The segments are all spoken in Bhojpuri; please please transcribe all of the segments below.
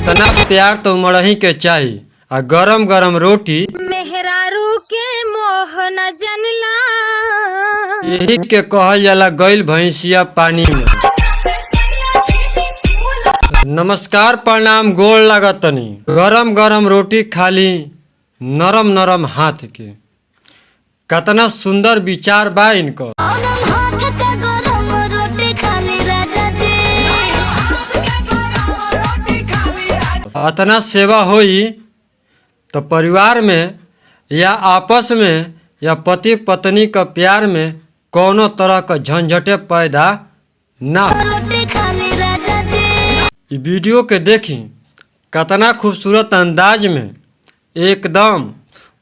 अतना प्यार तो मरही के चाही आ गरम गरम रोटी मेहरारू के मोह न जनला यही के कहल जाला गइल भैंसिया पानी में। नमस्कार प्रणाम गोड़ लागतनी। गरम गरम रोटी खाली नरम नरम हाथ के कतना सुंदर विचार बा इनको। अतना सेवा होई तो परिवार में या आपस में या पति पत्नी का प्यार में कोनो तरह का झंझटे पैदा ना हो। ये वीडियो के देखी कतना खूबसूरत अंदाज में एकदम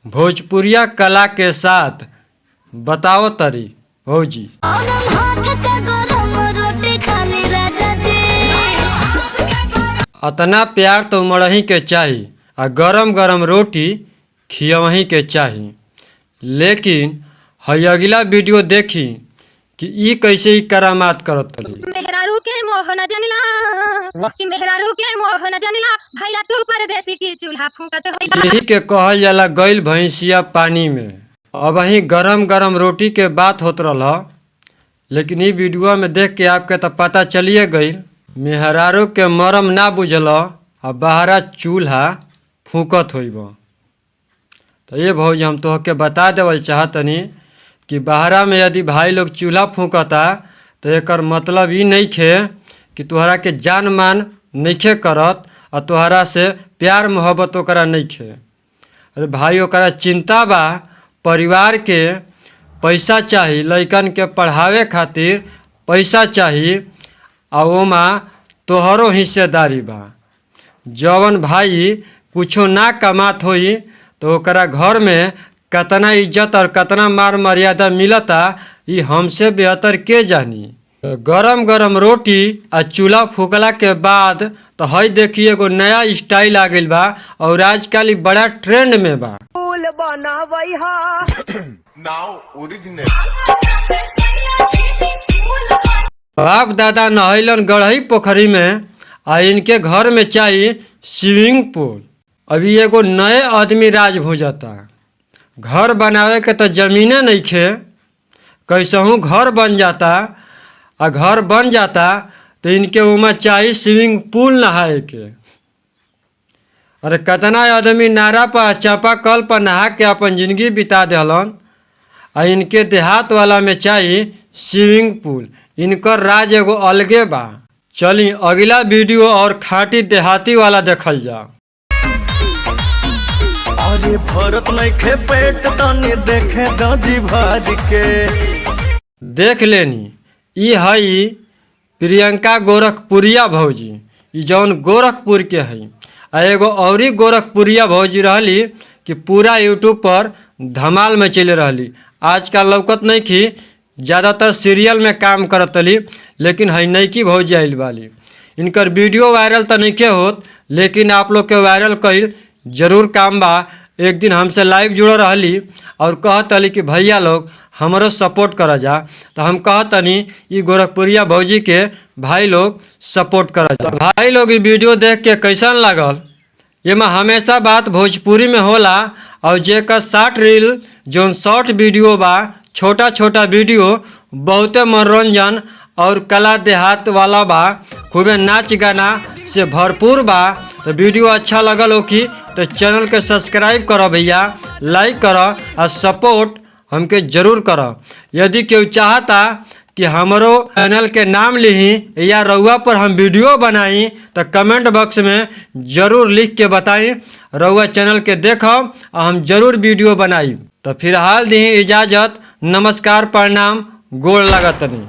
भोजपुरिया कला के साथ बताओ तरी भौजी। अतना प्यार तो मरही के चाही आ गरम गरम रोटी खियवही के चाही। लेकिन हई अगला वीडियो देखी कि ई कैसे ई करामात करत तली। मेहरारू के मोह न जनला कि मेहरारू के मोह न जनला भैया तू परदेसी की चूल्हा फूंकत होई। यही के कहल जाला गइल भैंसिया पानी में। अब वही गरम गरम रोटी के बात होत रहा, लेकिन ई वीडियो में देख के आपके तो पता चलिए गई मेहरारू के मरम ना बुझल आ बाहरा चूल्हा फूकत होइब। तो ये भौजी हम तोहके बता देवल चाहतनी कि बाहरा में यदि भाई लोग चूल्हा फूकता तो एकर मतलब ई नहीं खे कि तोहरा के जान मान नइखे करत और तोहरा से प्यार मोहब्बत ओकरा नहीं खे। अरे भाई ओकरा चिंता बा परिवार के पैसा चाही, लइकन के पढ़ावे खातिर पैसा चाही आ ओमा तोहरो हिस्सेदारी बा। जवन भाई कुछो ना कमात होई तो ओकरा घर में कतना इज्जत और कतना मान मर्यादा मिलता ये हमसे बेहतर के जानी। गरम गरम रोटी आ चूल्हा फूकला के बाद तो हई देखिए एगो नया स्टाइल आ गइल बा और आजकल बड़ा ट्रेंड में बा। बाप दादा नहैलन गढ़ई पोखरी में आ इनके घर में चाहिए स्विमिंग पूल। अभी एगो नए आदमी राज भोजता। घर बनावे के तो जमीने नहीं खे, कैसहूँ घर बन जाता आ घर बन जाता तो इनके उमा चाहिए स्विमिंग पूल नहाए के। अरे कतना आदमी नारा पर चापा कल पर नहा के अपन जिंदगी बिता दिलन आ इनके देहात वाला में चाहिए स्विमिंग पूल। इनकर राज एगो अलगे बा। चली अगला वीडियो और खाटी देहाती वाला देखल जा। अरे भरत नइखे पेट तनी देखे दजी भाज के देख लेनी। ई हई प्रियंका गोरखपुरिया भौजी, ई जौन गोरखपुर के हई। आ एगो औरी गोरखपुरिया भौजी रहली कि पूरा यूट्यूब पर धमाल में चले रहली। आजकल लौकत नहीं की, ज़्यादातर सीरियल में काम करतली, लेकिन हई नईकी भौजी आइल वाली। इनकर वीडियो वायरल तो नहीं के होत, लेकिन आप लोग के वायरल कईल जरूर काम बा। एक दिन हमसे लाइव जुड़ रही और कहतली कि भैया लोग हमारो सपोर्ट करा जा। तो हम कहतनी ये गोरखपुरिया भौजी के भाई लोग सपोर्ट करा जा। भाई लोग ये वीडियो देख के कैसन लागल? ये में हमेशा बात भोजपुरी में होला और जेकर शॉर्ट रील जोन शॉर्ट वीडियो बा, छोटा छोटा वीडियो बहुते मनोरंजन और कला देहात वाला बा, खूबे नाच गाना से भरपूर बा। तो वीडियो अच्छा लगल हो कि तो चैनल के सब्सक्राइब करो भैया, लाइक करो और सपोर्ट हमके जरूर करो। यदि कोई चाहता कि हमारो चैनल के नाम लिही या रउआ पर हम वीडियो बनाई तो कमेंट बॉक्स में जरूर लिख के बताई। रउआ चैनल के देखो और हम जरूर वीडियो बनाई। तो फिलहाल दी इजाज़त। नमस्कार प्रणाम गोड़ लागतनी।